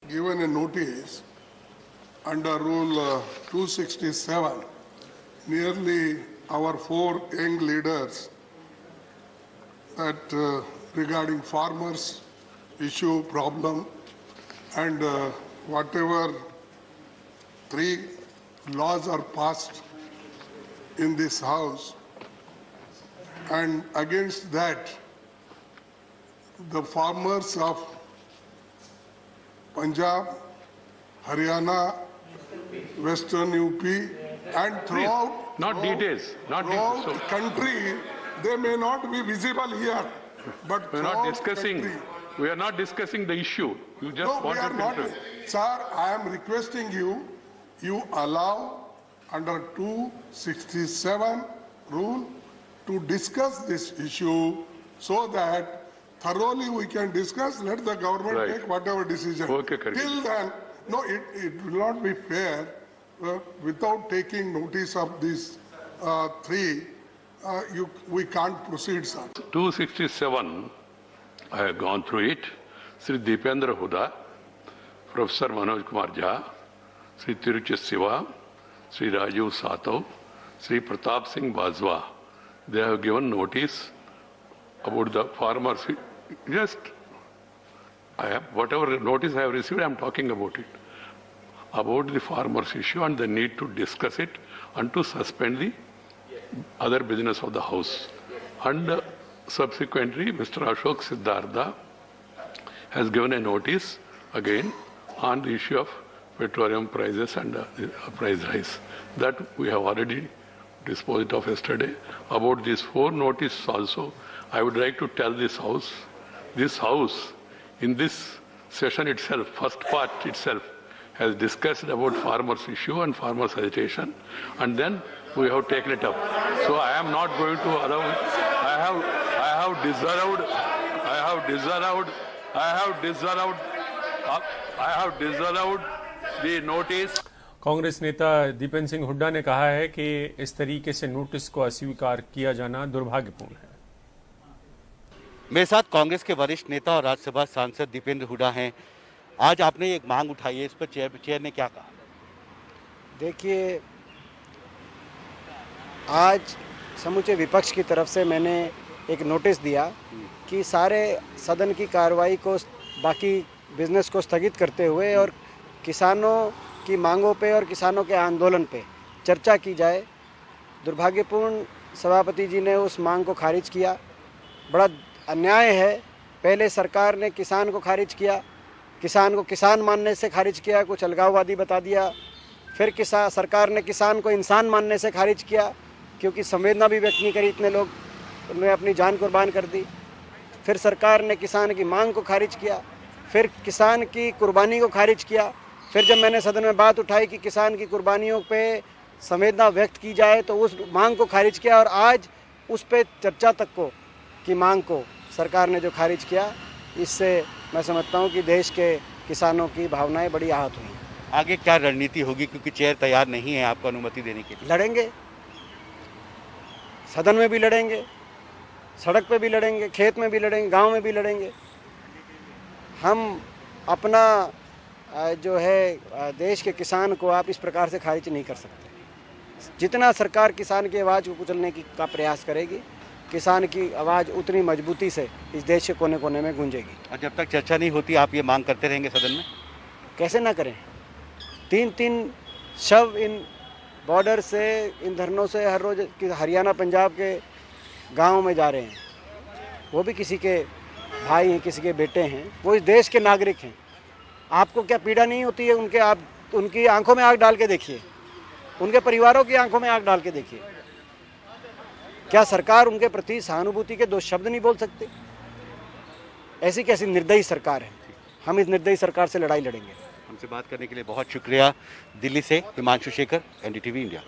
given a notice under Rule 267. Nearly our 4 young leaders that regarding farmers issue problem and whatever 3 laws are passed in this house, and against that the farmers of Punjab, Haryana, Western UP and throughout the country, they may not be visible here, but we are not discussing the issue. You just no, we are not. Sir, I am requesting you allow under 267 rule to discuss this issue so that thoroughly we can discuss. Let the government take whatever decision. Okay, till then, no, it will not be fair without taking notice of these 3. We can't proceed, sir. 267, I have gone through it. Sri Deependra Huda, Professor Manoj Kumar Jha, Sri Tiruchit Siva, Sri Rajiv Satav, Sri Pratap Singh Bajwa. They have given notice about the farmers. Just, whatever notice I have received, I am talking about it. About the farmers issue and the need to discuss it and to suspend the other business of the house. And subsequently, Mr. Ashok Siddhartha has given a notice again on the issue of petroleum prices and price rise. That we have already disposed of yesterday. About these 4 notices also, I would like to tell this House in this session itself, first part itself, has discussed about farmers issue and farmers agitation, and then we have taken it up. So I am not going to allow. I have disallowed the notice. Congress नेता दीपेंद्र सिंह हुड्डा ने कहा है कि इस तरीके से notice को अस्वीकार किया जाना दुर्भाग्यपूर्ण है। मेरे साथ कांग्रेस के वरिष्ठ नेता और राज्यसभा सांसद दीपेंद्र हुड्डा हैं। आज आपने एक मांग उठाई है, इस पर चेयर ने क्या कहा? देखिए, आज समूचे विपक्ष की तरफ से मैंने एक नोटिस दिया कि सारे सदन की कार्रवाई को, बाकी बिजनेस को स्थगित करते हुए और किसानों की मांगों पे और किसानों के आंदोलन पे चर्चा की जाए। दुर्भाग्यपूर्ण सभापति जी ने उस मांग को खारिज किया। बड़ा अन्याय है। पहले सरकार ने किसान को खारिज किया, किसान को किसान मानने से खारिज किया, कुछ अलगाववादी बता दिया। फिर सरकार ने किसान को इंसान मानने से खारिज किया, क्योंकि संवेदना भी व्यक्त नहीं करी, इतने लोग उन्होंने अपनी जान कुर्बान कर दी। फिर सरकार ने किसान की मांग को खारिज किया, फिर किसान की कुर्बानी को खारिज किया। फिर जब मैंने सदन में बात उठाई कि किसान की कुर्बानियों पे संवेदना व्यक्त की जाए, तो उस मांग को खारिज किया और आज उस पे चर्चा तक की मांग को सरकार ने जो खारिज किया, इससे मैं समझता हूँ कि देश के किसानों की भावनाएं बड़ी आहत हुई। आगे क्या रणनीति होगी, क्योंकि चेयर तैयार नहीं है आपको अनुमति देने के लिए? लड़ेंगे, सदन में भी लड़ेंगे, सड़क पे भी लड़ेंगे, खेत में भी लड़ेंगे, गांव में भी लड़ेंगे। हम अपना जो है देश के किसान को आप इस प्रकार से खारिज नहीं कर सकते। जितना सरकार किसान की आवाज़ को कुचलने का प्रयास करेगी, किसान की आवाज़ उतनी मजबूती से इस देश के कोने कोने में गूंजेगी। और जब तक चर्चा नहीं होती, आप ये मांग करते रहेंगे सदन में? कैसे ना करें? 3 शव इन बॉर्डर से, इन धरनों से हर रोज़ हरियाणा पंजाब के गाँव में जा रहे हैं। वो भी किसी के भाई हैं, किसी के बेटे हैं, वो इस देश के नागरिक हैं। आपको क्या पीड़ा नहीं होती है उनके? आप उनकी आंखों में आग डाल के देखिए, उनके परिवारों की आंखों में आग डाल के देखिए। क्या सरकार उनके प्रति सहानुभूति के 2 शब्द नहीं बोल सकती? ऐसी कैसी निर्दयी सरकार है। हम इस निर्दयी सरकार से लड़ाई लड़ेंगे। हमसे बात करने के लिए बहुत शुक्रिया। दिल्ली से हिमांशु शेखर, NDTV इंडिया।